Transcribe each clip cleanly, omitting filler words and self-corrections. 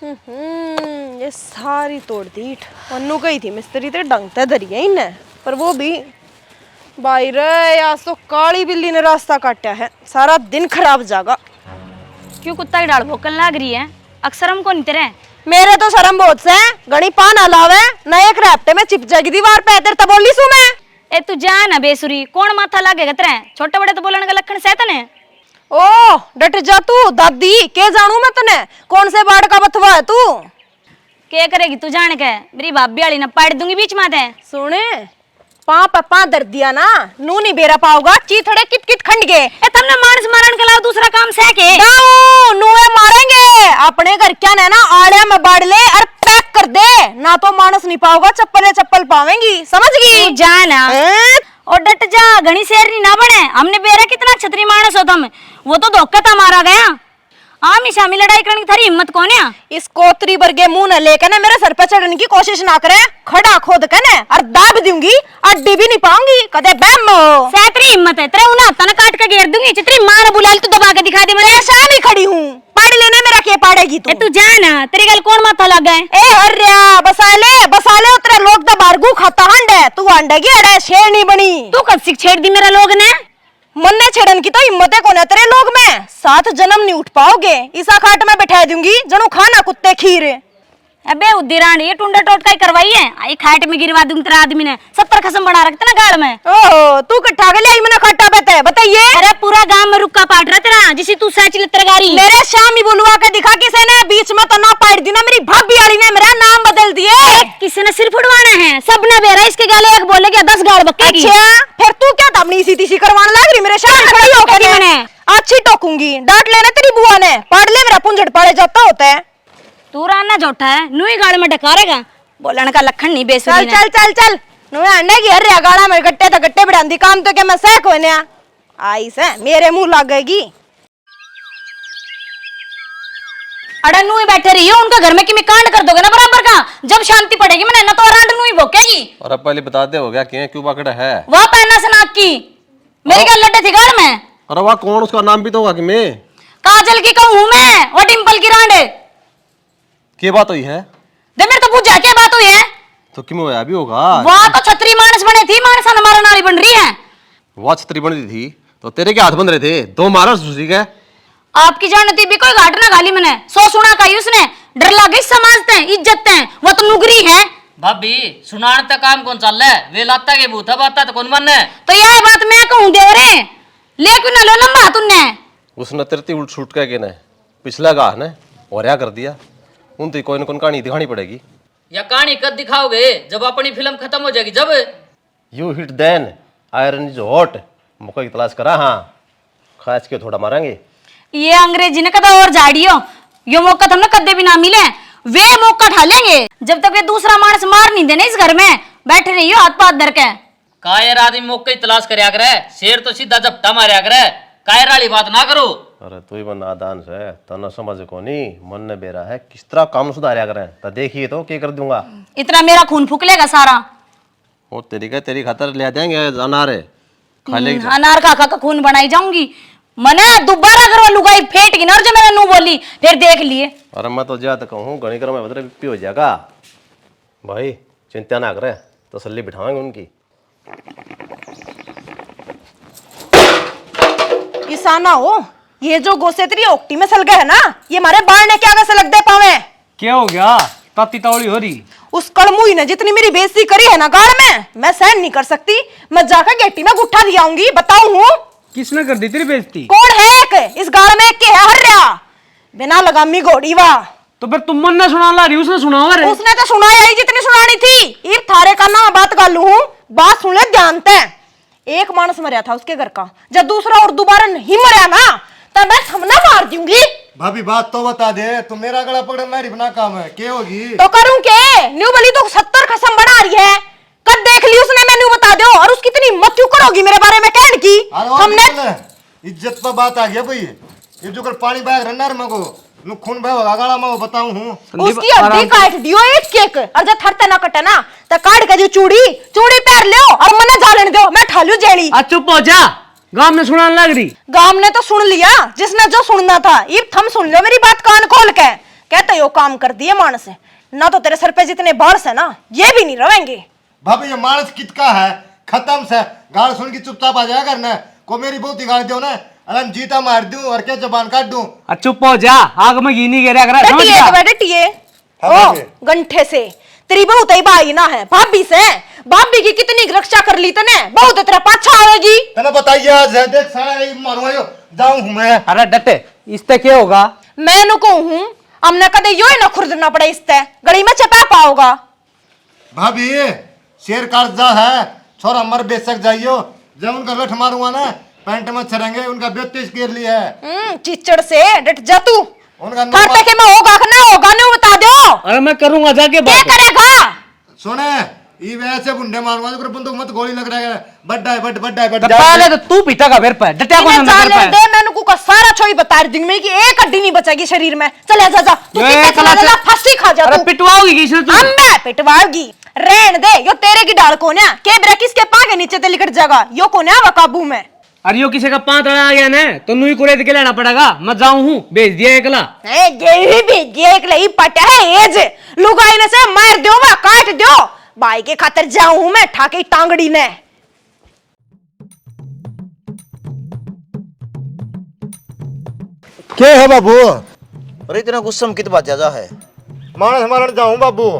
ये सारी तोड़ दी मन्नू गई थी मिस्त्री ते डंगते दरिया ही न पर वो भी भाई रे आज तो काली बिल्ली ने रास्ता काटा है सारा दिन खराब जागा। क्यों कुत्ता की डाल भोकन लाग रही है? अक्सर हमको नहीं तेरे मेरे तो शर्म बहुत से गणी पान अलावे न एक रैप्टे में चिप जाएगी दीवार पे तेरे तो बोली सू मैं। ए तू जा ना बेसुरी कौन माथा लागेगा तेरे छोटे बड़े तो बोलने का लक्षण सहतन है। ओ डट जा तू दादी के जानू मैं तने कौन से बाढ़ का बथवा है तू क्या करेगी तू जान के मेरी भाभी वाली ना पाड़ दूंगी बीच में दे सुने पा दर दिया ना नू नहीं बेरा पाओगा चीथड़े किट किट खंड गए ए तुमने मानस मारन के अलावा दूसरा काम सह के नूए मारेंगे अपने घर क्या ना आड़े में बाढ़ ले और पैक कर दे ना तो मानस नहीं पाओगा चप्पल पावेंगी समझ गई जाना और डट जा घनी शेरनी ना बने हमने बेरा कितना छतरी मानस हो तुम वो तो धोखा था मारा गया आमी शामी लड़ाई करने की थारी हिम्मत कौन है? इस कोतरी वर्गे मुंह न लेके ना मेरे सर पे चढ़ने की कोशिश ना करे खड़ा खोद के ना और दाब दूंगी अड्डी भी नहीं पाऊंगी कदे बैम सैतरी हिम्मत है तेरे उन्हें तना काट के घेर दूंगी चितरी मार बुला तू दबा के दिखा दे मेरे शाम ही खड़ी हूँ पाड़ लेने मेरा के पाड़ेगी तू जा ना तेरे गल कौन माथा लग गए ए हर्या बसाले उतरे लोग तो बारगू खाता हंडे तू अंडेगी अड़े शेर नहीं बनी तू कब सिख छेड़ दी मेरा लोग ने मन्ने छेड़न की तो हिम्मत है कोने तेरे लोग में 7 जन्म नहीं उठ पाओगे इसा खाट में बैठा दूंगी जनू खाना कुत्ते खीर अबे उद्दीरान ये टुंडा टोटका ही करवाई है आई खाट में गिरवा दूंगी तेरा आदमी ने 70 खसम बना रखते ना गाड़ में ओहो तू कट्ठा के ले आई मैंने खट्टा पे बताइए अरे पूरा गांव में रुक्का पाट रहा तेरा जिसी तू सच लत्रगारी मेरे शाम ही बुलवा के दिखा किसी ने बीच में तो ना पाट दी ना मेरी भाभी वाली ने मेरा नाम बदल दिए किसी ने सिर फुड़वाना है सब ने बेरा इसके गाले एक बोले क्या 10 गाड़ बक्केगी अच्छा फिर तू क्या तमनी सी तीसी करवाने लग रही मेरे शाम खड़ी होकर मैंने अच्छी टोकूंगी डांट लेना तेरी बुआ ने पाड़ ले मेरा पुंजड़ पाड़े जाता होता है तू राना जोठा है नुई गाड़ में डकारेगा बोलने का लखन नहीं बेसुरी चल चल चल चल नुई अंडे की हर गाड़ा में गट्टे तो गट्टे बिड़ांदी काम तो क्या मैं सह कोई ना आई से मेरे मुंह लगेगी अरे नुई बैठे रही हो उनका घर में कि मैं कांड कर दोगे ना बराबर का जब शांति पड़ेगी मैंने ना तो रांड नुई भोकेगी और अब पहले बता दे हो गया क्यों पकड़ा है वह पहना से नाक की मेरे क्या लड्डे थी गाड़ में अरे वाह कौन उसका नाम भी तो होगा कि मैं काजल की कहूँ मैं वो डिम्पल की रांड क्या बात हुई है दे मेरे तो पूछा क्या बात हुई है तो क्यों होया भी होगा वह तो छतरी मानस बने थी मानस हमारा नाली बन रही है वह छतरी बन रही थी तो तेरे के हाथ बन रहे थे 2 मारा दूसरी के आपकी जानती भी कोई घाट ना गाली मैंने 100 सुना का उसने डर लगे समाजते हैं इज्जत हैं वो तो नुगरी है भाभी सुनाने तक काम कौन चल रहा है वे लाता के भूता बाता तो कौन मानने तो यह बात मैं कहूँ दे रे ले क्यों ना लो लंबा तुमने उसने तेरती उल्ट छूट के ने पिछला गाह ने और क्या कर दिया उन तो कोई न कोई कहानी दिखानी पड़ेगी या कहानी कब दिखाओगे जब अपनी फिल्म खत्म हो जाएगी जब you hit then iron is hot मौका की तलाश करा हाँ खास के थोड़ा मारेंगे ये अंग्रेजी ने कदा और झाड़ियो यो मौका तो हमने कदे भी ना मिले वे मौका ठा लेंगे जब तक वे दूसरा मानस मार नहीं देने इस घर में बैठे रहियो हाथ पाथ धर के कायर आदमी मौके की तलाश करया करे शेर तो सीधा झपटा मारया करे कायर वाली बात ना करो अरे तू ही नादान से तना समझ को नहीं मन ने बेरा है किस तरह काम सुधारिया करें तो देखिए तो क्या कर दूंगा इतना मेरा खून फूकलेगा सारा वो तेरी खातर ले देंगे अनार खा लेगी अनार का खून बनाई जाऊंगी मने दोबारा अगर लुगाई फेंट की ना जो मैंने नू बोली फिर देख लिए अरे मैं तो ज्यादा कहूँ घनी कर में बदले पी हो जाएगा भाई चिंता ना करे तसल्ली बिठाएंगे उनकी किसाना हो ये जो गोसेत्री ओक्टी में सल गए है ना ये हमारे बाढ़ ने क्या कैसे लग दे पावे क्या हो गया ताती तौली हो रही उस कड़मुई ने जितनी मेरी बेइज्जती करी है ना गाड़ में मैं सहन नहीं कर सकती मैं जाकर गेटी में गुट्ठा दिया आऊंगी बताऊं हूँ किसने कर दी तेरी बेइज्जती कौन है एक इस गाड़ में के है हर्या बिना लगामी घोड़ी वाह तो फिर तुम मन ने सुना ला रही उसने सुना उसने तो सुनाया ही जितनी सुनानी थी ये थारे का ना बात कर लू हूँ बात सुन ले जानते हैं एक मानस मरिया था उसके घर का जब दूसरा और दोबारा नहीं मरिया ना तब मैं थमना मार दूंगी भाभी बात तो बता दे तू मेरा गला पकड़ मेरी बना काम है क्या होगी तो करूं के न्यू बली तो 70 खसम बना रही है कद देख ली उसने मेनू बता दो और उसकी इतनी हिम्मत क्यों करोगी मेरे बारे में कहने की हमने इज्जत पर बात आ गया भाई ये जो कर पानी बैग रन्नर मगो नु खून बह होगा गला में बताऊं हूं उसकी हड्डी काट दियो एक केक और जब थरते ना कटे ना तो काट के जो चूड़ी पहन लो और मने जा लेने दो मैं ठालू जेली चुप हो जा गांव में सुनाने लग रही गांव ने तो सुन लिया जिसने जो सुनना था ये थम सुन लो मेरी बात कान खोल के कहते यो काम कर दिए मानस है ना, तो तेरे सर पे जितने बाल है ना ये भी नहीं रहेंगे। भाभी ये मानस कितका है, खत्म से गाल सुन के चुपचाप आ जाया करना। को मेरी बहुत ही गाल दो ना, अरे जीता मार दूं और क्या जबान काट दूं। चुप हो जा, आग में घी नहीं गिरा कर, समझ डटिए गया? तो बे डटिए। हाँ, ओ भाभी। गंठे से तेरी बहुत ही भाई ना है भाभी से, भाभी की कितनी रक्षा कर ली तने, बहुत तेरा पाछा आएगी। तने बताइए आज है, देख सारा ये मारूंगा यो, जाऊं हूं मैं। अरे डटे, इससे क्या होगा? मैं नु कहूं हमने कदे यो ही ना खुरदना पड़े इसते, गड़ी में चपा पाओगा। भाभी शेर कर्जा है, छोरा मर बेशक जाइयो, जब उनका लठ मारूंगा ना पैंट में छरेंगे, उनका बेतीस गिर लिया है। चिचड़ से डट जा तू। उनका थार पे के में होगा कि ना होगा नहीं बता दो। अरे मैं करूंगा जाके क्या बात। करेगा? सुने ये वैसे बुंडे मारूंगा तो बंदूक मत गोली लग रहा है, बड्डा है बड्डा है तो बड्डा पहले तो तू पीटा का बेर पे, डटिया कौन इन्हें ना जाने कर दे, पे? मैंने को सारा छोई बता दी में कि एक हड्डी नहीं बचेगी शरीर में। चल जा जा तू ये कितने कला चला से- फांसी खा जा अरे तू। पिटवाओगी किसने तू? अम्बे पिटवाओगी, रहन दे। यो तेरे की डाल को ना के ब्रेक इसके पागे नीचे ते लिकट जाएगा, यो को ना वा काबू में। अरे यो किसी का पांच आ गया ना तो नुई कुरेद के लेना पड़ेगा। मैं जाऊं हूँ, भेज दिया एकला। ए गेही भी गेक लई पटा है एज लुगाई ने से मार दो वा काट दो, भाई के खातिर जाऊं मैं ठाके टांगड़ी ने। क्या है बाबू? अरे इतना गुस्सा में कित बात ज्यादा है? मानस हमारा जाऊं बाबू।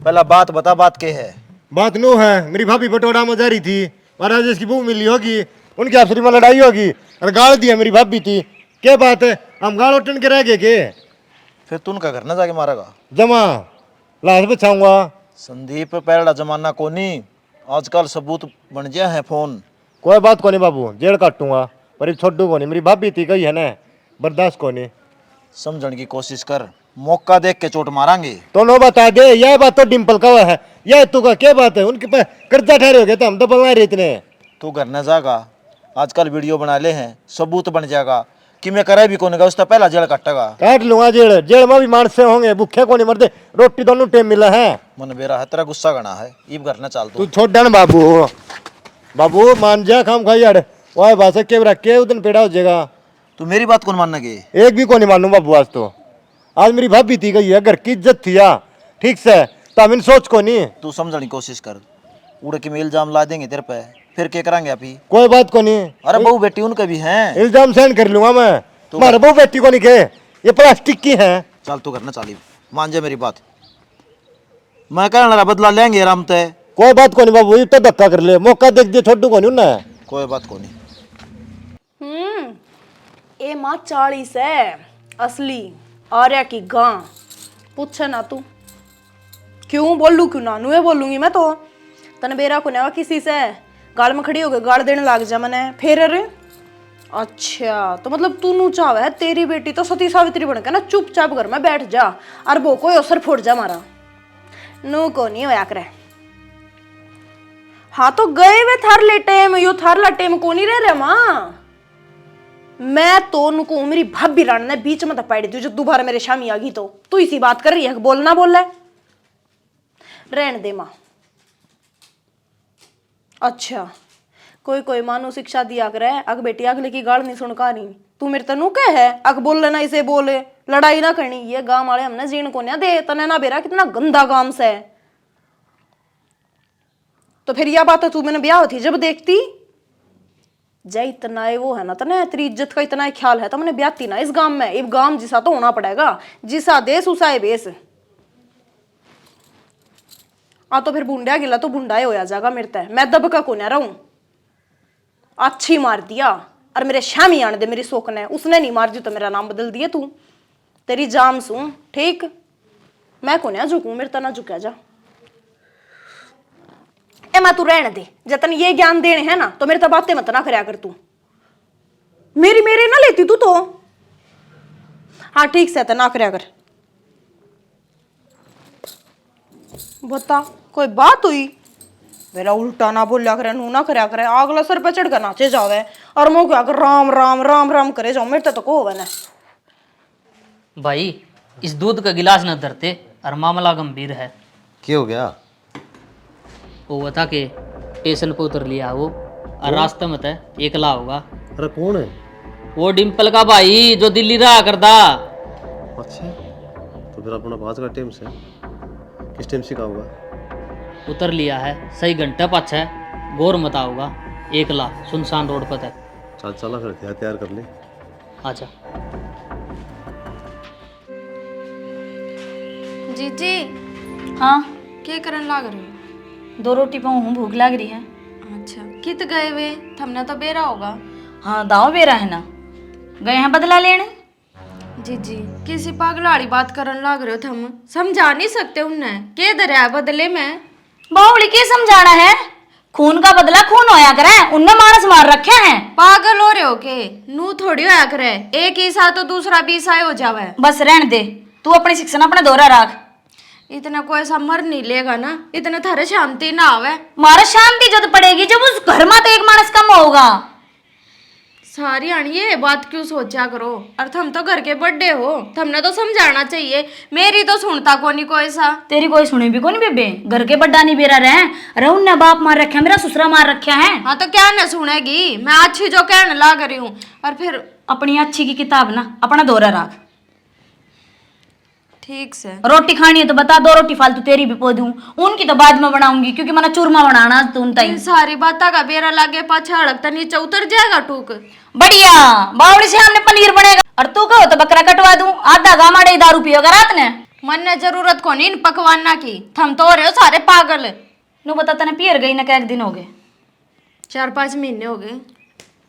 पहला बात बता, बात के है? बात नो है, मेरी भाभी बटोड़ा में जा रही थी और आज इसकी बहू मिली होगी, उनकी आपसी में लड़ाई होगी और गाल दिया मेरी भाभी थी। क्या बात है, हम गाल उठन के रह गए के? फिर तू उनका घर ना जाके मारेगा? जमा लाश बचाऊंगा। संदीप पहला जमाना कोनी, आजकल सबूत बन गया है फोन। कोई बात को नहीं बाबू, जेल काटूंगा पर छोड़ू को नहीं, मेरी भाभी थी कही है ना, बर्दाश्त को नहीं। समझने की कोशिश कर, मौका देख के चोट मारांगे। तो नो बता दे, यह बात तो डिम्पल का है, यह तू का क्या बात है? उनके पास कर्जा ठहरे हो गए तो हम तो बनवा रहे इतने। तू घर न जागा, आजकल वीडियो बना ले हैं, सबूत बन जाएगा कि मैं करे भी कौन गा, उसका पहला जेल काटेगा। काट लूंगा जेल, जेल में भी मानस से होंगे, भूखे को नहीं मरते, रोटी दोनों टाइम मिला है। मन बेरा है, तेरा गुस्सा गना है, इब घर न चाल तू तू। छोड़ डन बाबू, बाबू मान जा, खाम खाई अड़ वह भाषा के रख के उस दिन पेड़ा हो जाएगा। तू मेरी बात कौन मानना गे? एक भी को नहीं मानू बाबू। आज तो आज मेरी भाभी थी गई है, घर की इज्जत थी या ठीक से, तो हम सोच को नहीं। तू समझने की कोशिश कर, उड़ के में इल्जाम ला देंगे तेरे पे, फिर क्या करेंगे अभी? कोई बात को नहीं, अरे बहू बेटी उनके भी हैं। इल्जाम सहन कर लूंगा मैं, तुम्हारे बहू बेटी को नहीं के, ये प्लास्टिक की है। चल तू घर न चाली, मान जा मेरी बात। मैं कहने लगा बदला लेंगे आराम ते। कोई बात को नहीं बाबू, ये तो धक्का कर ले, मौका देख दिए छोटू को नहीं ना। कोई बात को नहीं। ए माँ 40 है असली आर्या की गां, पूछे ना तू क्यों बोलू, क्यों नानू है बोलूंगी मैं तो। तने बेरा को ना किसी से गाल में खड़ी हो गई, गाल देने लग जा मने फिर। अरे अच्छा तो मतलब तू नू चावे है तेरी बेटी तो सती सावित्री बन के ना चुपचाप घर में बैठ जा और वो कोई असर फोड़ जा मारा नू को नहीं होया करे। हाँ तो गए वे थार ले टेम, यो थार ला टेम को नहीं रह रहा माँ। मैं तो उनको मेरी भाभी रानी ने बीच में दपाई दी जो दोबारा मेरे शामी आ गई तो तू इसी बात कर रही है, बोलना बोल रहा है, रहने दे माँ। अच्छा कोई कोई मानो शिक्षा दिया करे, अग बेटी अगले की गाल नहीं सुनका नहीं, तू मेरे तनु कह है अग बोल लेना, इसे बोले लड़ाई ना करनी। ये गांव वाले हमने जीण को नहीं दे, तने ना बेरा कितना गंदा गांव से है। तो फिर यह बात है तू मैंने ब्याह थी जब देखती जय इतना वो है ना, तने तेरी इज्जत का इतना ख्याल है तो मैंने ब्याती ना इस गांव में। इब गांव जिसा तो होना पड़ेगा, जिसा देश उसा है बेस। आ तो फिर बुंडा गिला तो बुंडा ही होया जाएगा मेरे तय, मैं दब का को ना रहूं। अच्छी मार दिया और मेरे शामी आने दे, मेरी सोक ने उसने नहीं मार दी तो मेरा नाम बदल दिया तू, तेरी जाम सू ठीक। मैं को ना झुकू, मेरे तना झुका जा। ए मैं तू रहने दे, जतन ये ज्ञान देने है ना तो मेरे तो बातें मत ना करया कर तू, मेरी मेरे ना लेती तू तो। हाँ ठीक से ना करया कर। बता कोई बात हुई, मेरा उल्टा ना बोलिया करे, नू ना करया करे, अगला सर पे चढ़ कर नाचे जावे और मैं क्या कर राम राम राम राम करे जाओ, मेरे तो को होवे ना। भाई इस दूध का गिलास न धरते और मामला गंभीर है। क्या हो गया? वो बता के स्टेशन पर उतर लिया वो, और रास्ते में तो एकला होगा। अरे कौन है? वो डिम्पल का भाई जो दिल्ली रहा करता। अच्छा तो फिर अपना पास का टाइम से किस टाइम सिखाऊंगा? उतर लिया है सही घंटा पाछा है, गौर मत आओगा। 1 लाख सुनसान रोड पर है। चल चला फिर तैयार कर ले। आजा। जीजी हाँ क्या करन लाग रहे हो? 2 रोटी पाऊँ हूँ, भूख लग रही है। अच्छा कित गए वे? थमने तो बेरा होगा। हाँ दाव बेरा है ना, गए हैं बदला लेने। जीजी किसी पागलाड़ी बात करन लाग रहे हो थम? समझा नहीं सकते उन्हें के दरिया बदले में? बावली के समझाना है, खून का बदला खून होया करे, उनने मानस मार रखे हैं। पागल हो रहे हो के? नू थोड़ी होया करे, एक ईसा तो दूसरा 20 हो जावे। बस रहन दे, तू अपनी शिक्षण अपना दोहरा रख। इतना कोई ऐसा मर नहीं लेगा ना, इतना थारे शांति ना आवे। मारा शांति जब पड़ेगी जब उस घर में तो एक मानस कम होगा। सारी आनी ये बात क्यों सोचा करो? और थम तो घर के बड़े हो, थमने तो समझाना चाहिए। मेरी तो सुनता कोनी कोई सा। तेरी कोई सुनी भी कोनी बेबे, घर के बड्डा नहीं बेरा रहे, अरे उनने बाप मार रखा, मेरा ससुरा मार रखा है। हाँ तो क्या न सुनेगी? मैं अच्छी जो कहने लाग रही हूँ। और फिर अपनी अच्छी की किताब ना अपना दोहरा रख। ठीक से रोटी खानी है तो बता, 2 रोटी फालतू तेरी भी पो दूं, उनकी तो बाद में बनाऊंगी क्योंकि मैंने चूरमा बनाना तुम तई। इन सारी बातों का बेरा लागे पाछा अड़कता नीचे उतर जाएगा टूक। बढ़िया बावड़ी से हमने पनीर बनेगा, और तू कहो तो बकरा कटवा दूं, आधा गामाड़े दारू पियोगा रात ने। मन ने जरूरत को नहीं इन पकवाना की, थम तो हो रहे हो सारे पागल। नु बता तने पियर गई ना, क्या 1 दिन हो गए? 4-5 महीने हो गए।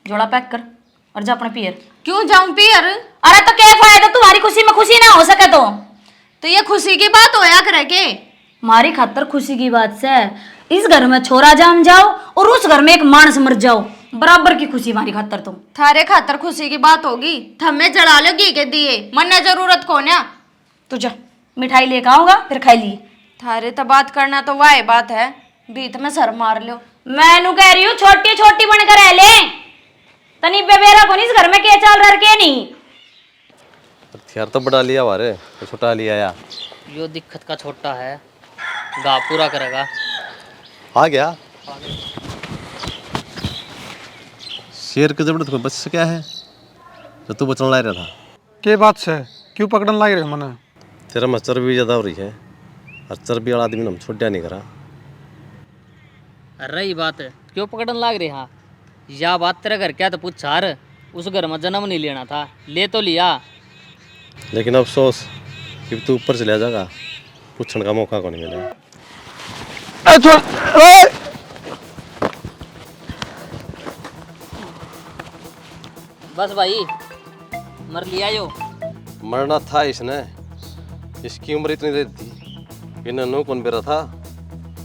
जोड़ा पैक कर और जा अपने पियर। क्यों जाऊं पियर? अरे तो क्या फायदा, तुम्हारी खुशी में खुशी ना हो सके तो ये खुशी की बात होया करे के? मारी खातर खुशी की बात से इस घर में छोरा जाम जाओ और उस घर में एक मानस मर जाओ, बराबर की खुशी मारी खातर। तुम थारे खातर खुशी की बात होगी, थमे जड़ा लो घी के दिए, मन ने जरूरत को ना। तू जा मिठाई लेकर आऊंगा फिर खाई लिए। थारे तो बात करना तो वाह बात है, बीत में सर मार लो। मैं नु कह रही हूँ छोटी छोटी बनकर रह ले, तनी बेबेरा को इस घर में के चाल रह के नहीं। हथियार तो बड़ा लिया वारे, तो छोटा लिया या यो दिक्कत का छोटा है, गा पूरा करेगा। आ गया। शेर के जबरदस्त कोई बच सका है जो तू बचने ला रहा था? के बात से क्यों पकड़न लाग रहे हो मने? तेरा में चर्बी ज्यादा हो रही है, और चर्बी वाला आदमी ने हम छोड़ा नहीं करा। रही बात क्यों पकड़न लाग रही? हाँ या बात तेरे घर क्या तो पूछ यार, उस घर में जन्म नहीं लेना था, ले तो लिया। लेकिन अफसोस कि तू ऊपर चला जाएगा, पूछने का मौका को नहीं मिलेगा। बस भाई मर लिया यो। मरना था इसने, इसकी उम्र इतनी देर थी कि नन्नू कौन बेरा था,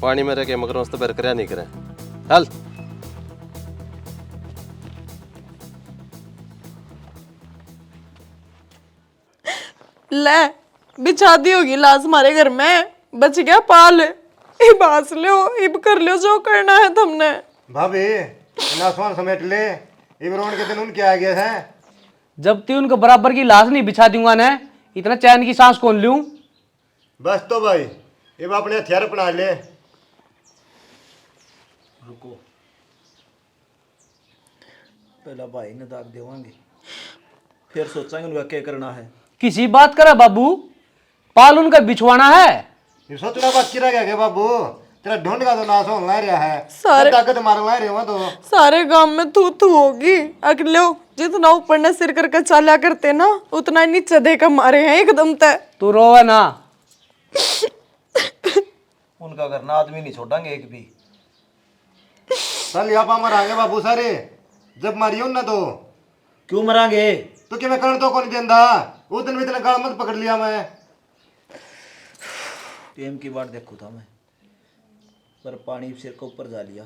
पानी में रह के मगर मस्त बेर करया नहीं करे। चल ले बिछा दी होगी लाश हमारे घर में, बच गया पाल। इब हंस लो, इब कर लो जो करना है तुमने। भाभी नासवान समेट ले, इमरान के दिन उनके आ गए हैं। जब ती उनके बराबर की लाश नहीं बिछा दूंगा ना, इतना चैन की सांस कौन लूं? बस तो भाई अब अपने हथियार अपना ले। रुको, पहला भाई ने दाग देवांगे, फिर सोचेंगे उनका क्या करना है। किसी बात करा बाबू, पाल उनका बिछवाना है। ये सोचना बात किरा गया बाबू, तेरा ढूंढ का तो नाश होने रहा है, सारे ताकत मारने रहे हो तो सारे गांव में तू तू होगी। अगले जितना ऊपर ने सिर करके चाला करते ना, उतना ही नीचे देकर मारे हैं एकदम तय। तू रोवे ना, उनका घर ना आदमी नहीं छोड़ेंगे एक भी। चल यहाँ पर मरांगे बाबू सारे, जब मारियो ना तो क्यों मरांगे? तो कि मैं करण तो कौन देंदा, उस दिन भी इतना गाल मत पकड़ लिया मैं। टेम की बात देखो था मैं, पर पानी सिर के ऊपर जा लिया।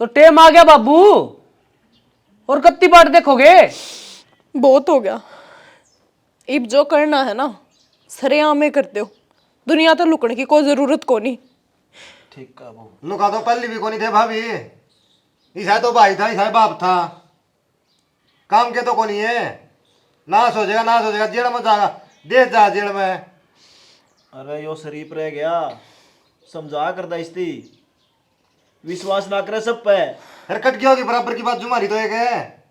तो टेम आ गया बाबू, और कत्ती बात देखोगे? बहुत हो गया, इब जो करना है ना सरेआम में कर दो, दुनिया तो लुकने की कोई जरूरत को नहीं। ठीक का वो लुका तो पहले भी कोनी थे भाभी, ईसा तो भाई था, ईसा बाप था, काम के तो कोनी है। नाश हो जाएगा जेल में जाएगा, देश जा जेल में। अरे यो शरीफ रह गया, समझा कर दस्ती, विश्वास ना करे सब पे। हरकत क्या होगी बराबर की बात जुमारी तो एक है।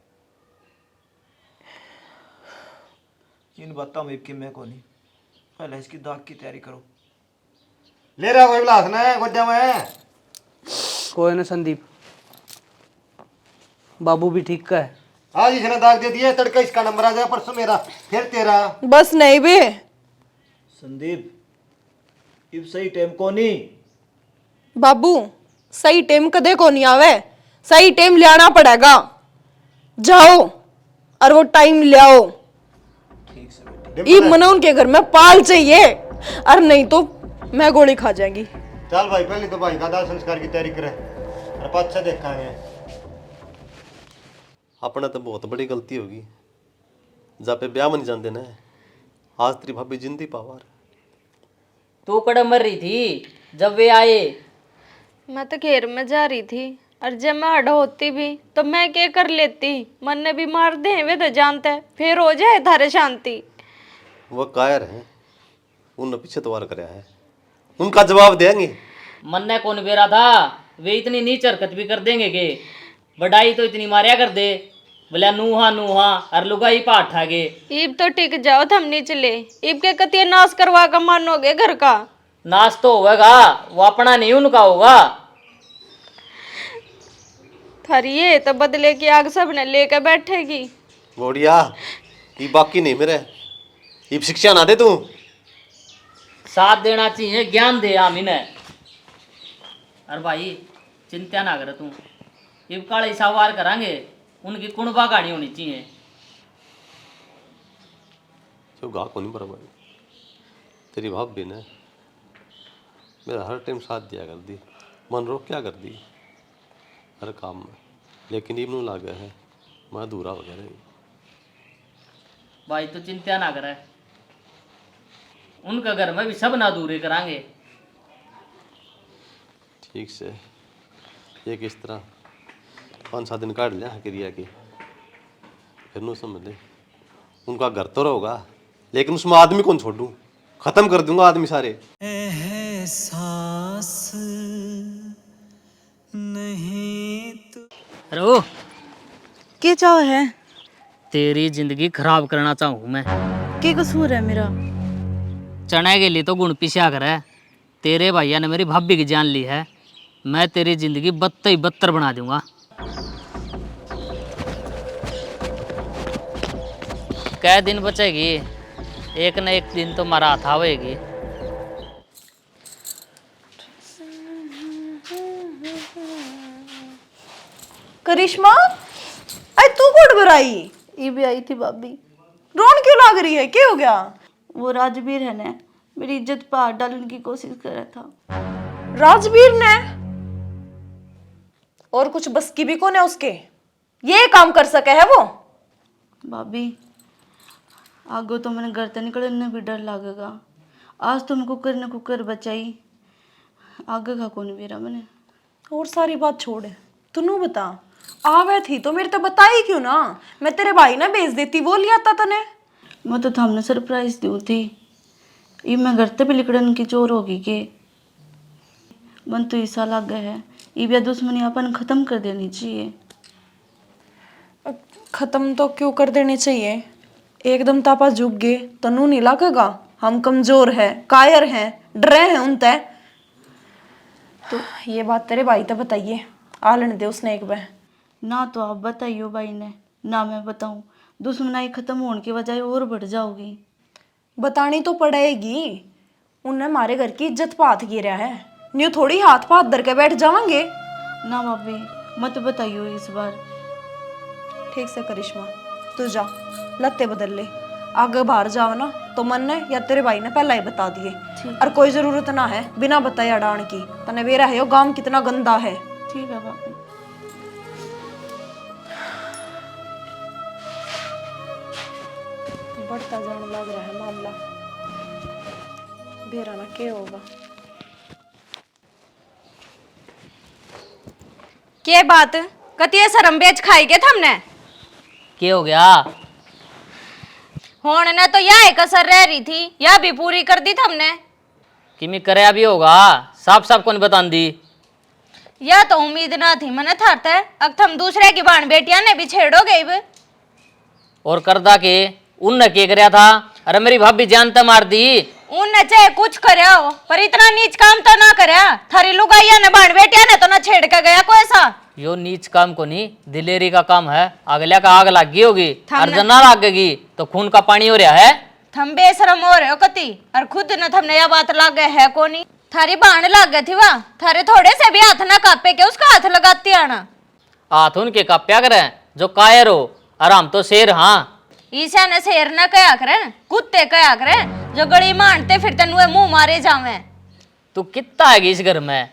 इन बातों में कि मैं कोनी पहले इसकी दाग की तैयारी करो। ले रहा कोई बिलास ना गोड्या में। कोई ना संदीप, बाबू भी ठीक का है। आज इसने दाग दे दिया, तड़का इसका नंबर आ जाएगा, परसों मेरा, फिर तेरा। बस नहीं बे, संदीप इब सही टाइम को नहीं। बाबू सही टाइम कदे को नहीं आवे, सही टाइम ले आना पड़ेगा। जाओ और वो टाइम ले आओ। ठीक से बेटी। ई मना उनके घर में पाल चाहिए, और नहीं तो मैं गोली खा जाएंगी। चल भाई, पहले तो भाई का दाह संस्कार की तैयारी करे, और पाछा देखांगे। अपने तो बहुत बड़ी गलती होगी, जहाँ पे ब्याह में नहीं जानते ना। आज तेरी भाभी जिंदी पावर। तू कड़ा मर रही थी जब वे आए। मैं तो घेर में जा रही थी, और जब मैं अड़ होती भी तो मैं क्या कर लेती। मन ने भी मार दे वे तो जानते, फिर हो जाए थारे शांति। वो कायर है, उनने पीछे तो वार कराया है, उनका जवाब देंगे। मन ने कौन बेरा था, वे इतनी नीच हरकत भी कर देंगे के। बड़ाई तो इतनी मारिया कर दे, बोला नूहा नूहा और लुगाई पाठ आगे। ईब तो टिक जाओ, थम नहीं चले। ईब के कतिया नाश करवा का मानोगे घर का। नाश तो होगा, वो अपना नहीं उनका होगा। थारी ये तो बदले की आग सबने लेकर बैठेगी। बोड़िया ये बाकी नहीं मेरे, ये शिक्षा ना दे तू। साथ देना चाहिए, ज्ञान दे आम इन्हें। अरे भाई चिंता ना कर तू, इब काले सवार करांगे, उनकी कुणबा गाड़ी होनी चाहिए। जो गा को नहीं बराबर, तेरी भाभी ने मेरा हर टाइम साथ दिया कर दी, मन रोक क्या कर दी हर काम में। लेकिन इब्नू लागे है मैं अधूरा वगैरह। भाई तो चिंता ना करे, उनका घर में भी सब ना दूरे करांगे। ठीक से ये किस तरह 5-7 दिन काट लिया क्रिया की, फिर नू समझ ले उनका घर तो रहोगा, लेकिन उसमें आदमी कौन छोड़ूं, खत्म कर दूंगा आदमी सारे। अरे ओ, क्या चाह है? तेरी जिंदगी खराब करना चाहूँ मैं। क्या कसूर है मेरा? चने के लिए तो गुण पिछा कर है। तेरे भैया ने मेरी भाभी की जान ली है, मैं तेरी जिंदगी बदतर ही बदतर बना दूंगा। कै दिन बचेगी, एक न एक दिन तो मरा था होएगी। करिश्मा, अरे तू कौन बुराई? ये भी आई थी भाभी। रोन क्यों लग रही है, क्या हो गया? वो राजवीर है ने मेरी इज्जत पार डालने की कोशिश कर रहा था। राजवीर ने? और कुछ बस की भी कौन है उसके, ये काम कर सके है वो? भाभी आगे तो मैंने घर से निकलने भी डर लगेगा। आज तो मैं कुकर ने कुकर बचाई, आगे का कौन मेरा मैंने। और सारी बात छोड़, तू बता आवे थी तो मेरे तो बताई क्यों ना, मैं तेरे भाई ना भेज देती, वो लिया था तने। मैं तो थामने सरप्राइज दी थी, ये मैं घर से भी लिकड़न की चोर होगी के। मन तो ऐसा लग गया है, ये भी दुश्मनी अपन खत्म कर देनी चाहिए। खत्म तो क्यों कर देनी चाहिए, एकदम तापा झुक गए तनु नहीं लगेगा। हम कमजोर है, कायर हैं, डरे हैं उनते। तो ये बात तेरे भाई तो बताइए, आ लेने दे उसने एक बार। ना तो आप बताइयो भाई ने, ना मैं बताऊं, दुश्मनाई खत्म होने की बजाय और बढ़ जाओगी। बतानी तो पड़ेगी, उनने हमारे घर की इज्जत पात गिरा है, न्यू थोड़ी हाथ पाथ धर के बैठ जावांगे। ना भाभी मत बताइयो इस बार। ठीक से करिश्मा, तू जा लत्ते बदल ले, आगे बाहर जाओ ना तो मन ने या तेरे भाई ने पहला ही बता दिए, और कोई जरूरत ना है बिना बताए अड़ान की। तने वेरा है वो गांव कितना गंदा है। ठीक है भाभी। बढ़ता जाने लग रहा है मामला, बेरा ना क्या होगा। के बात कतिये शरम बेच खाई के थमने? क्या हो गया? होने ने तो यह कसर रह रही थी, यह भी पूरी कर दी थमने। किमी करे भी होगा, साफ साफ कौन बता दी। यह तो उम्मीद ना थी मने थारते, अब थम दूसरे की बाण बेटिया ने भी छेड़ोगे इब। और करदा के उनने क्या करया था? अरे मेरी भाभी जानता मार दी, उन चाहे कुछ करया हो पर इतना नीच काम तो ना करया। थारी लुगाइया ने बाण बेटिया ने तो ना छेड़ के गया कोई ऐसा। यो नीच काम को नहीं, दिलेरी का काम है। अगले का आग लग गई होगी थामने- और जना लगेगी तो खून का पानी हो रहा है। थम बेशरम हो रहे हो कति और खुद न थमने यह बात लागे है कोनी। थारी बाण लाग गई थी वाह, थारे थोड़े से भी हाथ ना कापे के उसका हाथ लगाती आना। हाथ उनके काप्या करें जो कायर हो, और हम तो शेर। हाँ ईशा ने शेर न कया करे, कुत्ते कया करे जो गड़ी मानते फिर तेनुए मुंह मारे जावे। तू कितना आएगी इस घर में?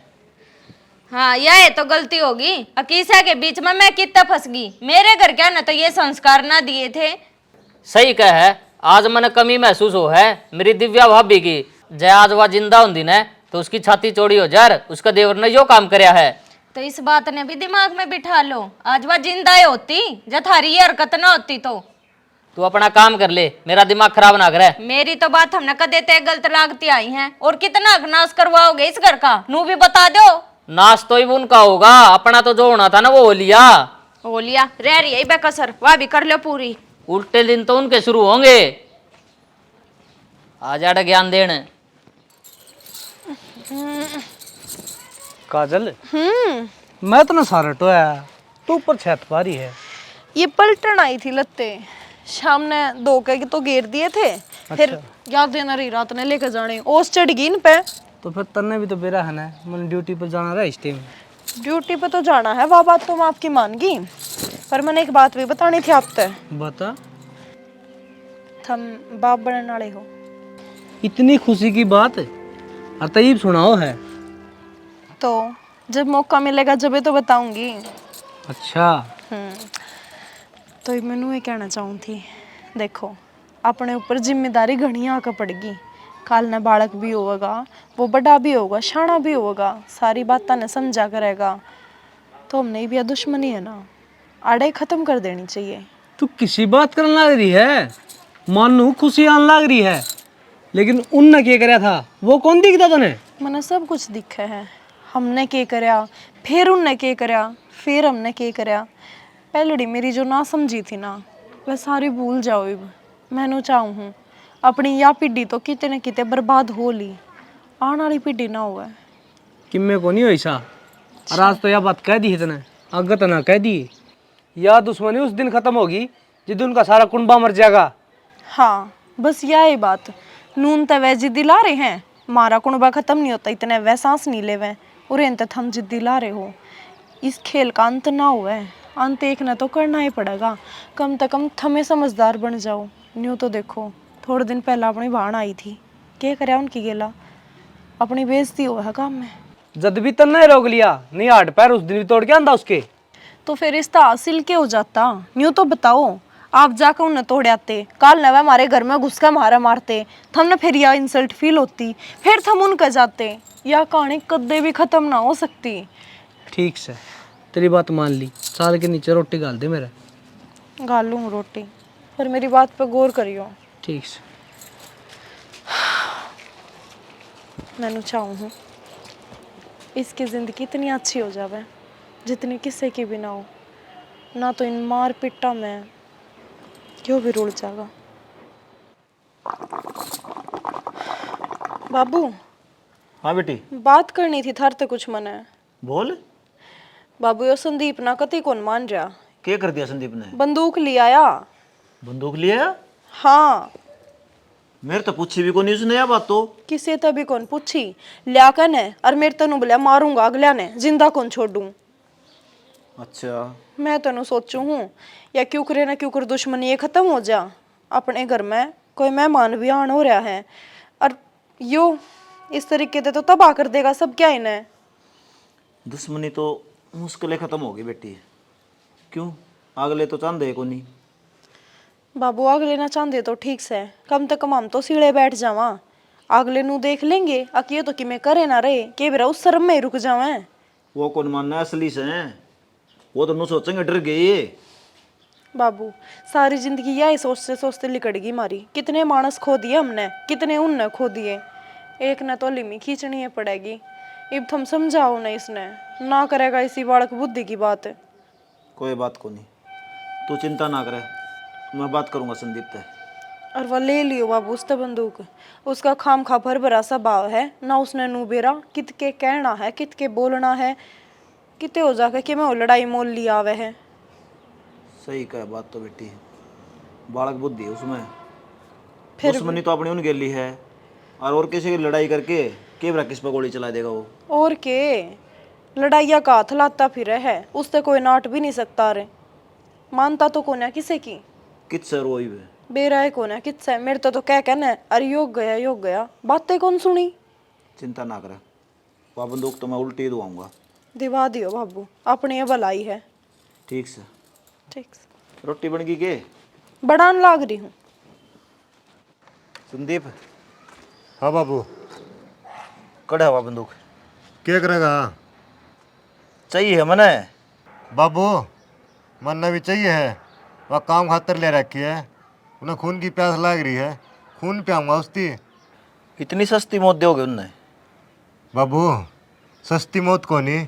हाँ यह तो गलती होगी। अकीसा के बीच में मैं कितना फंस गई। मेरे घर क्या न तो ये संस्कार ना दिए थे। सही कह है। आज मैंने कमी महसूस हो है मेरी दिव्या भाभी की। जय आज वह जिंदा होंगी न तो उसकी छाती चौड़ी हो जाए। उसका देवर ने जो काम करया है तो इस बात ने भी दिमाग में बिठा लो। आज वह जिंदा ही होती जब थारी ये हरकत ना होती तो। तू अपना काम कर ले, मेरा दिमाग खराब ना करे। मेरी तो बात हमने कदे ते गलत लागती आई है। और कितना नाश करवाओगे इस घर का नू भी बता दो। नाश तो ही उनका होगा, अपना तो जो होना था ना वो हो लिया। हो लिया रह रही है बेकसर, वह भी कर लो पूरी। उल्टे दिन तो उनके शुरू होंगे। आ जाड़ा ज्ञान देने। काजल मैं तो ना सारा टोया, तू ऊपर छत पारी है। ये पलटन आई थी लत्ते, शाम ने 2 के तो घेर दिए थे। फिर याद देना रही रात ने लेकर जाने ओस चढ़ गई इन पे। तो फिर तन्ने भी तो बेरा है ना, मैंने ड्यूटी पर जाना रहा इस टाइम। ड्यूटी पे तो जाना है, वह बात तो मैं आपकी मान गई। पर मैंने एक बात भी बतानी थी आप तक। बता। थम बाप बनने वाले हो। इतनी खुशी की बात अतईब सुनाओ है। तो जब मौका मिलेगा जब तो बताऊंगी। अच्छा। तो मैनू ये कहना चाहूँ थी, देखो अपने ऊपर जिम्मेदारी घनी आकर पड़ेगी। काल ने बालक भी होगा, वो बड़ा भी होगा, शाना भी होगा, सारी बात ने समझा करेगा। तो हमने भी दुश्मनी है ना, आड़े खत्म कर देनी चाहिए। तू किसी बात करने लग रही है, मानू खुशी आने लग रही है, लेकिन उनने क्या कराया था वो कौन दिखता तने? मैंने सब कुछ दिखा है। हमने क्या करया, फिर उनने क्या करया, फिर हमने क्या करया। पहलड़ी मेरी जो ना समझी थी ना, वह सारी भूल जाओ। अब मैनू चाहूँ अपनी या पीढ़ी तो किते न किते बर्बाद हो ली, आने वाली पीढ़ी ना हुआ। कि मैं को नहीं हो ऐसा। और आज तो यह बात कह दी है तने, आगे तो ना कह दी। या दुश्मनी उस दिन खत्म होगी जिस दिन उनका सारा कुंबा मर जाएगा। हाँ बस यही बात। नून तो वह जिद्दी ला रहे हैं, मारा कुंबा खत्म नहीं होता इतने वह सांस नहीं ले वह, और इन तक हम जिद्दी ला रहे हो। इस खेल का अंत ना हुआ है, अंत एक ना तो करना ही पड़ेगा। कम से कम थमे समझदार बन जाओ। न्यू तो देखो थोड़े दिन पहला अपनी भाण आई थी, क्या करे उनकी गेला, अपनी बेइज्जती हुआ है काम में। जद भी तन्ने रोक लिया नहीं, हाथ पैर उस दिन भी तोड़ के आंदा उसके। तो फिर रिश्ता हासिल क्या हो जाता? न्यू तो बताओ, आप जाकर उन्हें तोड़ आते, काल नवा हमारे घर में घुस का मारा मारते, थमने फिर यह इंसल्ट फील होती, फिर थम उनका जाते, यह कहानी कदे भी खत्म ना हो सकती। ठीक से तेरी बात मान ली, साल के नीचे रोटी गाल दे मेरे। गाल लूँ रोटी, पर मेरी बात पे गौर करियो। ठीक से। मैनू चाहूँ इसकी ज़िंदगी इतनी अच्छी हो जावे जितनी किसी की भी ना हो, ना तो इन मार पिट्टा में क्यों भी रुल जाएगा। बाबू हाँ बेटी। बात करनी थी थार ते कुछ मन है। बोल। बाबू यो संदीप ना कति कौन मान रहा, क्या कर दिया संदीप ने? बंदूक ले आया। बंदूक लिया? हाँ मेरे तो पूछी भी कोनी उसने यह बात तो। किसी तभी कौन पूछी, लिया कन है और मेरे तनु बोलिया मारूंगा अगला ने, जिंदा कौन छोड़ूं। अच्छा। मैं तनु सोचू हूँ या क्यों करे ना क्यों कर दुश्मनी ये खत्म हो जा। अपने घर में कोई मेहमान भी आन हो रहा है और यो इस तरीके से तो तबाह कर देगा सब क्या इन्हें। दुश्मनी तो मुश्किलें खत्म होगी बेटी। क्यों? अगले तो चांदे को नहीं। बाबू आग लेना चाहते तो ठीक से, कम से कम हम तो सीढ़े बैठ जावा, अगले नू देख लेंगे। अकियो तो कि मैं करे ना रहे के बेरा उस शर्म में ही रुक जावे। वो कौन मानना असली से हैं? वो तो नु सोचेंगे डर गए ये। बाबू सारी जिंदगी यही सोचते सोचते लिकड़ गई मारी। कितने मानस खो दिए हमने, कितने उनने खो दिए। एक ने तो लिमी खींचनी है पड़ेगी। अब तुम समझाओ ना, इसने ना करेगा इसी बालक बुद्धि की बात। कोई बात को नहीं, तू चिंता ना करे, मैं बात करूंगा संदीप से। और वह ले लियो बाबू उससे बंदूक। उसका खाम खा भर भरा सा भाव है ना, उसने नू बेरा कित के कहना है, कित के बोलना है, किते हो जाके कि मैं वो लड़ाई मोल लिया आवे है। सही कहा बात तो बेटी, बालक बुद्धि है उसमें। फिर दुश्मनी तो अपनी उन गेली है, और किसी की लड़ाई करके केवरा किस पर गोली चला देगा वो। और के लड़ाइया का हाथ लाता फिर है, उससे कोई नाट भी नहीं सकता रे। मानता तो कौन है किसे की, कित सर वही है बेरा है कौन है किससे। मेरे तो कह कहना अरे योग गया, बातें कौन सुनी। चिंता ना करे, वह बंदूक तो मैं उल्टी ही दुआऊंगा। दिवा दियो बाबू, अपनी ये भलाई है। ठीक से। ठीक से। रोटी बन गई के? बढ़ान लाग रही हूँ। संदीप हाँ बाबू। कड़ा हुआ बंदूक क्या करेगा? चाहिए है मने। बाबू मरना भी चाहिए है, वह काम खातर ले रखी है, उन्हें खून की प्यास लग रही है, खून पियाऊंगा उसकी। इतनी सस्ती मौत दोगे उनने? बाबू सस्ती मौत को नहीं,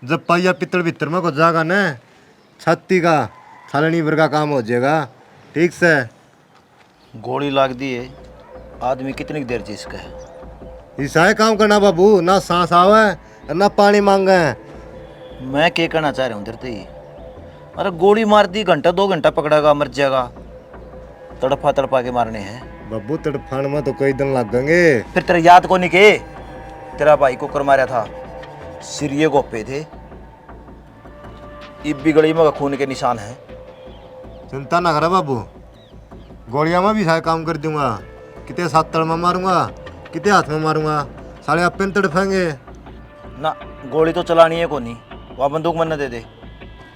जब पाइया पित्तल भीतर में को जागा न, छाती का छालनी भर का काम हो जाएगा। ठीक से। गोली लाग दी है, आदमी कितनी देर जी इसका है? ऐसा है काम करना बाबू, ना सांस आवे ना पानी मांगे। मैं क्या कहना चाह रहा हूँ तेरे ही, अरे गोली मार दी, घंटा 2 घंटा पकड़ेगा, मर जाएगा। तड़पा तड़पा के मारने हैं बाबू, तड़फान में तो कई दिन लगेंगे। फिर तेरे याद को नहीं के तेरा भाई को कर मारा था, सिरिये गोपे थे, इब भी गली में खून के निशान है। चिंता ना करा बाबू, गोलियां में भी सारे काम कर दूंगा। कितने साथ तड़ में मारूंगा, कितने हाथ में मारूंगा, सारे अपन तड़फेंगे ना। गोली तो चलानी है को नहीं, वह बंदूक मन दे दे।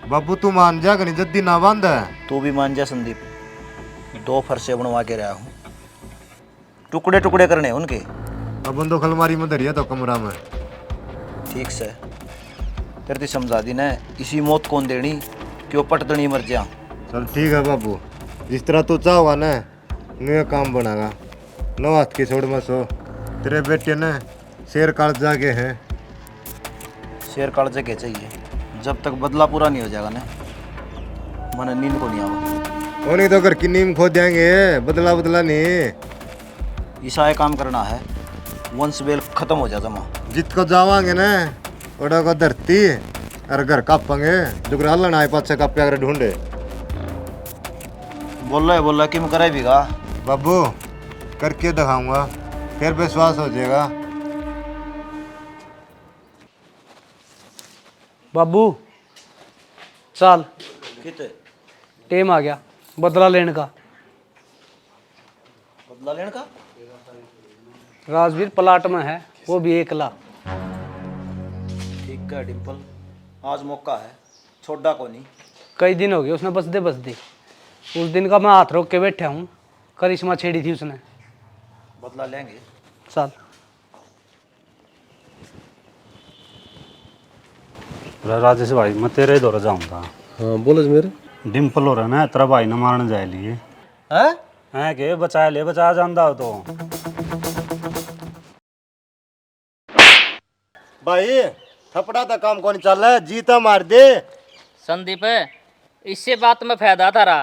बाबू तू मान जा कहीं जद्दी ना बांध। तू भी मान जा संदीप, 2 फरसे बनवा के रहा हूँ, टुकड़े टुकड़े करने उनके। अब बंदूक अलमारी में धरिया तो कमरा में। ठीक से फिर ती समझा दी ना, इसी मौत कौन देनी कि वो पटदनी मर जा। चल ठीक है बाबू, जिस तरह तू चाहोगा ना नुए काम बनागा। 9 हाथ की छोड़ में सो, तेरे बेटे ने शेर काट जाके हैं। शेर काट जगह चाहिए, जब तक बदला पूरा नहीं हो जाएगा ना मन नींद को नहीं आवा। वो नहीं तो घर की नीम खो देंगे, बदला बदला नहीं। ईसा काम करना है, वंश बेल खत्म हो जाता माँ। जित को जावांगे ना ओडा को धरती और घर कापेंगे, जो हल्ला ना आए पाछे कापे अगर ढूंढे। बोल रहा कि मैं करे भी गा बाबू, करके दिखाऊंगा, फिर विश्वास हो जाएगा। बाबू चल, कितने टेम आ गया बदला लेने का। बदला लेने का? राजवीर प्लाट में है, वो भी एकला। ठीक है डिम्पल, आज मौका है, छोड़ा को नहीं। कई दिन हो गए उसने बस दे। उस दिन का मैं हाथ रोक के बैठा हूँ, करिश्मा छेड़ी थी उसने। बदला लेंगे। चल। राजेश भाई मैं तेरे दौरा जाऊंगा। हाँ बोलो मेरे। डिम्पल हो रहा ना तेरा भाई न मारने जाए लिए है के बचा जाता हो तो। भाई थपड़ा तो काम कौन चल रहा है, जीता मार दे। संदीप इससे बात में फायदा थारा,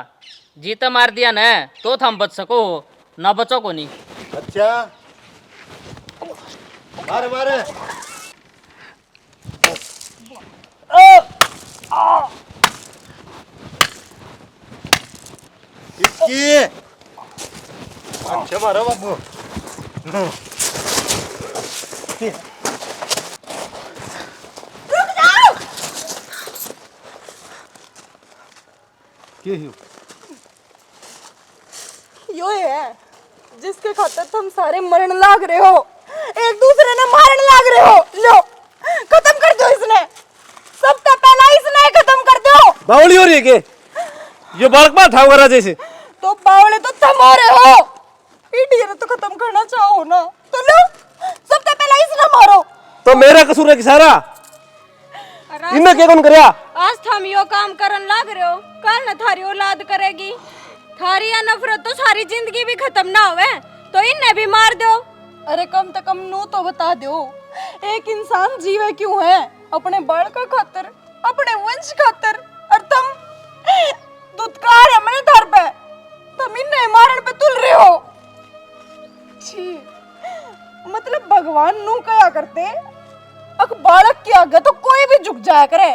जीता मार दिया न तो थम बच सको, ना बचो को नहीं। अच्छा मारे मारे। इसकी अच्छा मारो बाबू। यो है जिसके खातर तुम सारे मरण लाग रहे हो, एक दूसरे ने मारन लाग रहे हो। लो खत्म कर दो इसने, सबका पहला इसने खत्म कर दो। बावली हो रही है के? ये बालक बात था वगैरह जैसे। तो बावले तो तुम हो रहे हो, इडियट तो खत्म करना चाहो ना, तो लो सबका पहला इसने मारो। तो मेरा कसूर है कि सारा? इनने क्या कौन करया? आज थम यो काम करन लाग रहे हो, कल न थारी औलाद करेगी। थारी या नफरत तो सारी जिंदगी भी खत्म ना होवे, तो इन्हें भी मार दो। अरे कम से कम नू तो बता दो, एक इंसान जीवे क्यों है? अपने बाल का खातर, अपने वंश खातर। और तुम दुत्कार है मैंने धर पे, तुम इन्हें इतने मारण पे तुल रहे हो। छी, मतलब भगवान नू कया करते अक बालक के आगे तो कोई भी झुक जाया करे,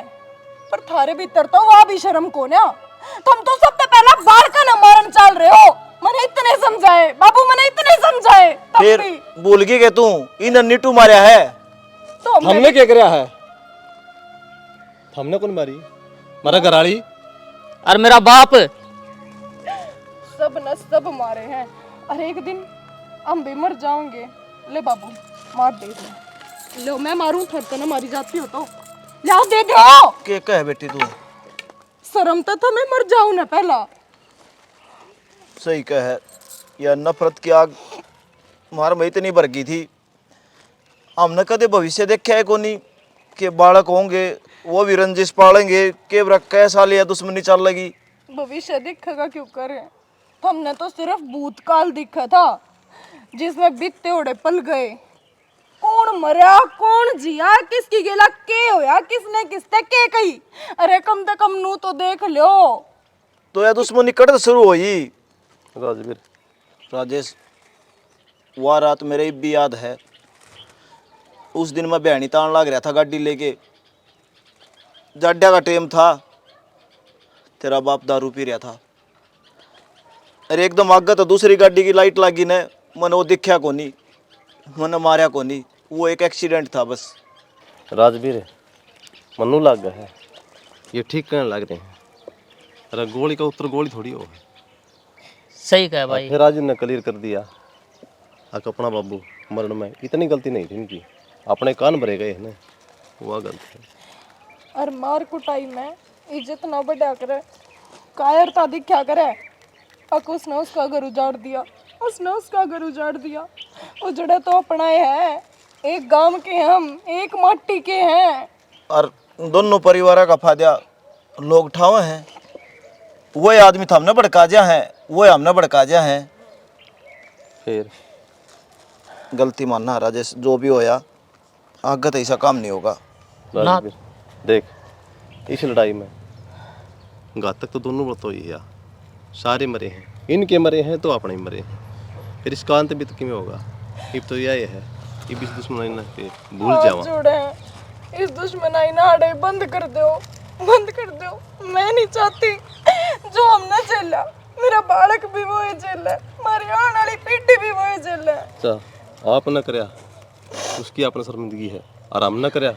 पर थारे भीतर तो वह भी शर्म को ना। तुम तो सबसे पहला बालका न मारन चाल रहे हो। मैंने इतने समझाए बाबू, मैंने इतने समझाए तब फिर भी। भूल गई के तू इन नीटू मारिया है। तो हमने क्या कराया है? हमने कौन मारी? मारा घराड़ी और मेरा बाप। सब न सब मारे हैं, और एक दिन हम भी मर जाओगे। ले बाबू मार दे दे। लो मैं मारूं फिर तो ना मारी जाती हो तो लाओ दे दो। के कह बेटी तू? शर्म तो मैं मर जाऊं ना पहला। सही कह है या नफरत की आग मार में इतनी भर गई थी। हमने कदे भविष्य देखा है कोनी के बालक होंगे वो भी रंजिश पालेंगे के कैसा लिया दुश्मनी चल लगी। भविष्य दिखेगा क्यों करे, हमने तो सिर्फ भूतकाल दिखा था जिसमें बीते ओढ़े पल गए। कौन मरा कौन जिया किसकी गेला के होया किसने किसते के कही। अरे कम से कम नू तो देख लो। तो यह दुश्मनी कट शुरू हुई। राजवीर राजेश वह रात मेरे भी याद है। उस दिन मैं बहनी तान लाग रहा था गाड़ी लेके, जाड्या का टाइम था। तेरा बाप दारू पी रहा था। अरे एकदम आगे तो दूसरी गाड़ी की लाइट लगी ने, मैंने वो दिखा कोनी, मैंने मारा कोनी। वो एक एक्सीडेंट था बस। राजवीर मनु लग गया है, ये ठीक कहने लग रहे हैं। अरे गोली का उत्तर गोली थोड़ी हो। सही कहा भाई। फिर राजू ने क्लियर कर दिया अक अपना बाबू मरण में इतनी गलती नहीं थी इनकी, अपने कान भरे गए हैं वह गलती है। और मार कुटाई में इज्जत ना बढ़ा करे, कायरता दिखा करे। अक उसने उसका घर उजाड़ दिया, उसने उसका घर उजाड़ दिया। उजड़े तो अपनाए हैं, एक गांव के हम, एक माटी के हैं। और दोनों परिवार का फायदा लोग उठावे हैं। वो आदमी तो हमने भड़का दिया है, वो हमने भड़का दिया है। फिर गलती मानना राजेश, जो भी होया आगे तो ऐसा काम नहीं होगा। राजवीर देख, इस लड़ाई में घातक तो दोनों तो ही है। सारे मरे हैं, इनके मरे हैं तो अपने ही मरे हैं। फिर इसका अंत भी तो किमें होगा। इब तो यही है, इब इस दुश्मनी ना के भूल जावा। जुड़े हैं इस दुश्मनाई नाड़े बंद कर दो, बंद कर दो। मैं नहीं चाहती जो हमने झेला, मेरा बालक भी वो ही झेला, हमारी आने वाली पीढ़ी भी वो ही झेला। अच्छा आप न करया उसकी अपनी शर्मिंदगी है, और हम न करया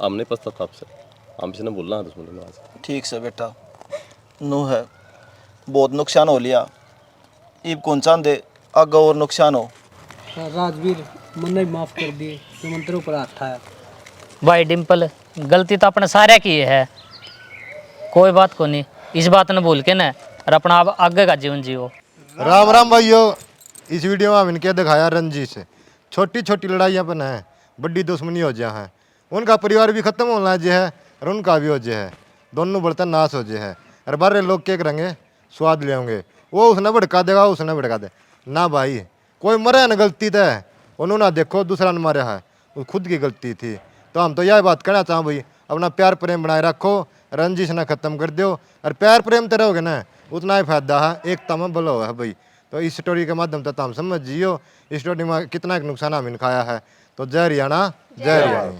हमने पछतावा से हम से न बोलना है दुश्मनी में। आज ठीक से बेटा, नो है बहुत नुकसान हो लिया, इब कौन चांदे आगे और नुकसान हो। राजवीर मन माफ कर दिए, सुमंत्रों पर हाथ आया। भाई डिम्पल गलती तो अपने सारे की है, कोई बात को नहीं। इस बात ने भूल के ना और अपना आप आगे का जीवन जियो। राम राम भाइयों। इस वीडियो में हम इनके दिखाया रंजिश। छोटी छोटी लड़ाइयाँ पर है बड़ी दुश्मनी हो जाए है, उनका परिवार भी खत्म होना जे है और उनका भी हो जे है, दोनों बर्तन नाश हो जे है। और बारे लोग क्या करेंगे, स्वाद ले होंगे, वो उसने भड़का देगा उसने भड़का दे ना। भाई कोई मरे न गलती तो है, उन्होंने देखो दूसरा ने मारा है, वो खुद की गलती थी। तो हम तो यह बात कहना चाहें भाई, अपना प्यार प्रेम बनाए रखो, रंजिश ना खत्म कर दो। और प्यार प्रेम तो रहोगे ना उतना ही फायदा है, एकता में भला है भाई। तो इस स्टोरी के माध्यम से हम समझ जियो इस स्टोरी में कितना एक नुकसान हमें खाया है। तो जय हरियाणा जय हरियाणा।